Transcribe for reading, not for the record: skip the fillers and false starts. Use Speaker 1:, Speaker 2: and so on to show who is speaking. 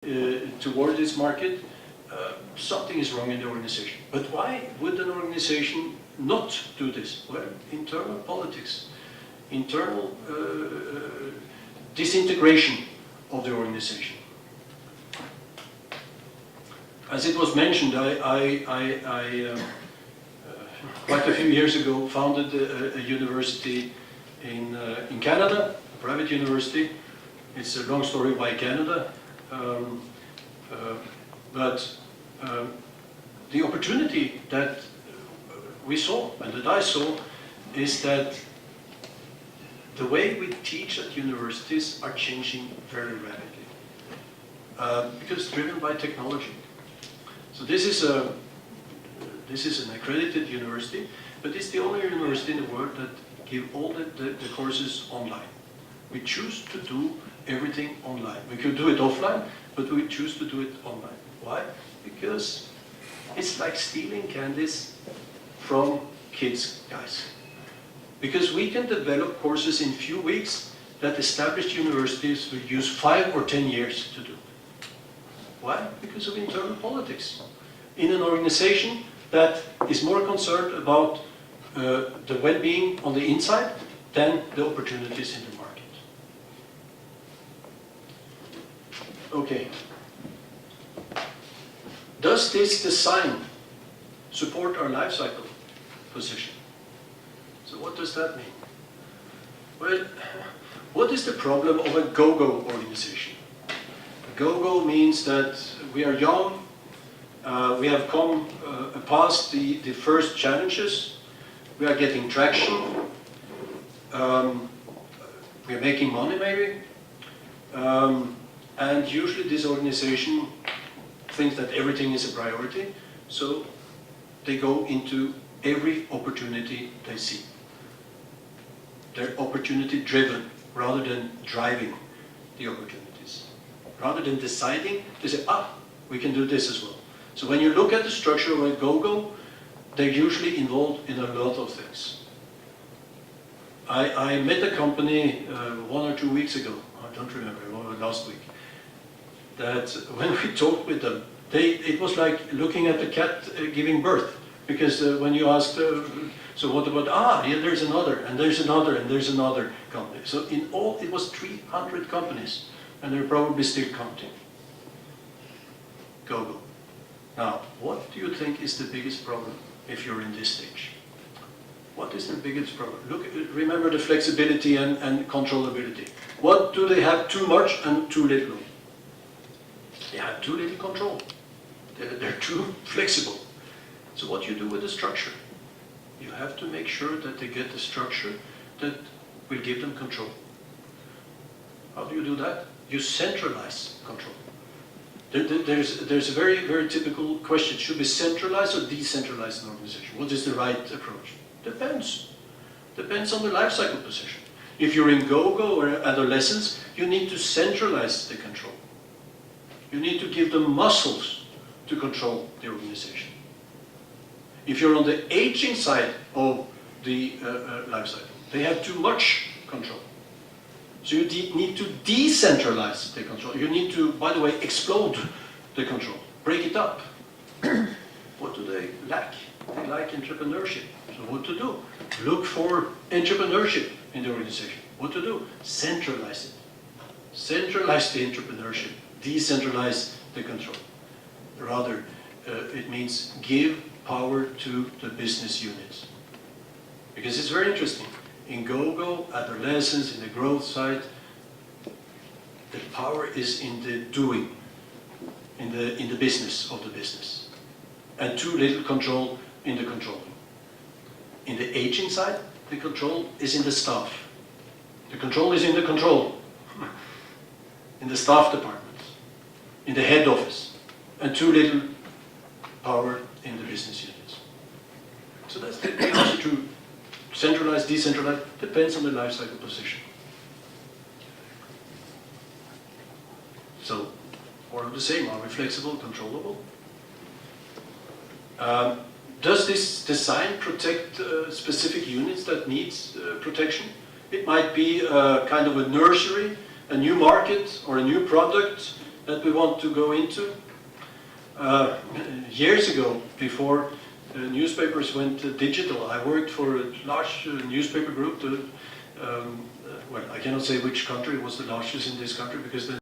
Speaker 1: toward this market, something is wrong in the organization. But why would an organization not do this? Well, internal politics, internal disintegration of the organization. As it was mentioned, I quite a few years ago founded a university in Canada, a private university. It's a long story why Canada, but the opportunity that we saw and that I saw is that the way we teach at universities are changing very rapidly because it's driven by technology. So this is an accredited university, but it's the only university in the world that give all the courses online. We choose to do everything online. We could do it offline, but we choose to do it online. Why? Because it's like stealing candies from kids, guys. Because we can develop courses in few weeks that established universities will use 5 or 10 years to do. Why? Because of internal politics. In an organization that is more concerned about the well-being on the inside than the opportunities in the market. Okay. Does this design support our life cycle position? So what does that mean? Well, what is the problem of a go-go organization? Go-go means that we are young, we have come past the first challenges, we are getting traction, we are making money maybe, and usually this organization thinks that everything is a priority, so they go into every opportunity they see. They're opportunity driven rather than driving the opportunities. Rather than deciding, they say, we can do this as well. So when you look at the structure of a go-go, they're usually involved in a lot of things. I met a company 1 or 2 weeks ago, I don't remember, last week, that when we talked with them, it was like looking at the cat giving birth. Because when you asked, so what about, yeah, there's another, and there's another, and there's another company. So in all, it was 300 companies, and they're probably still counting. Go-go. Now, what do you think is the biggest problem if you're in this stage? What is the biggest problem? Look, remember the flexibility and controllability. What do they have too much and too little? They have too little control. They're too flexible. So what you do with the structure? You have to make sure that they get the structure that will give them control. How do you do that? You centralize control. There's a very, very typical question. Should we centralize or decentralize an organization? What is the right approach? Depends. Depends on the life cycle position. If you're in go-go or adolescence, you need to centralize the control. You need to give them muscles to control the organization. If you're on the aging side of the life cycle, they have too much control. So you need to decentralize the control. You need to, by the way, explode the control, break it up. What do they lack? They lack entrepreneurship. So what to do? Look for entrepreneurship in the organization. What to do? Centralize it. Centralize the entrepreneurship. Decentralize the control. Rather, it means give power to the business units. Because it's very interesting. In go-go, adolescence, in the growth side, the power is in the doing, in the business of the business. And too little control in the controlling. In the aging side, the control is in the staff. The control is in the control. In the staff departments, in the head office, and too little power in the business units. So that's the answer to centralized, decentralized, depends on the life cycle position. So, more of the same, are we flexible, controllable? Does this design protect specific units that needs protection? It might be kind of a nursery, a new market or a new product that we want to go into. Years ago, before newspapers went digital, I worked for a large newspaper group. Well, I cannot say which country was the largest in this country because the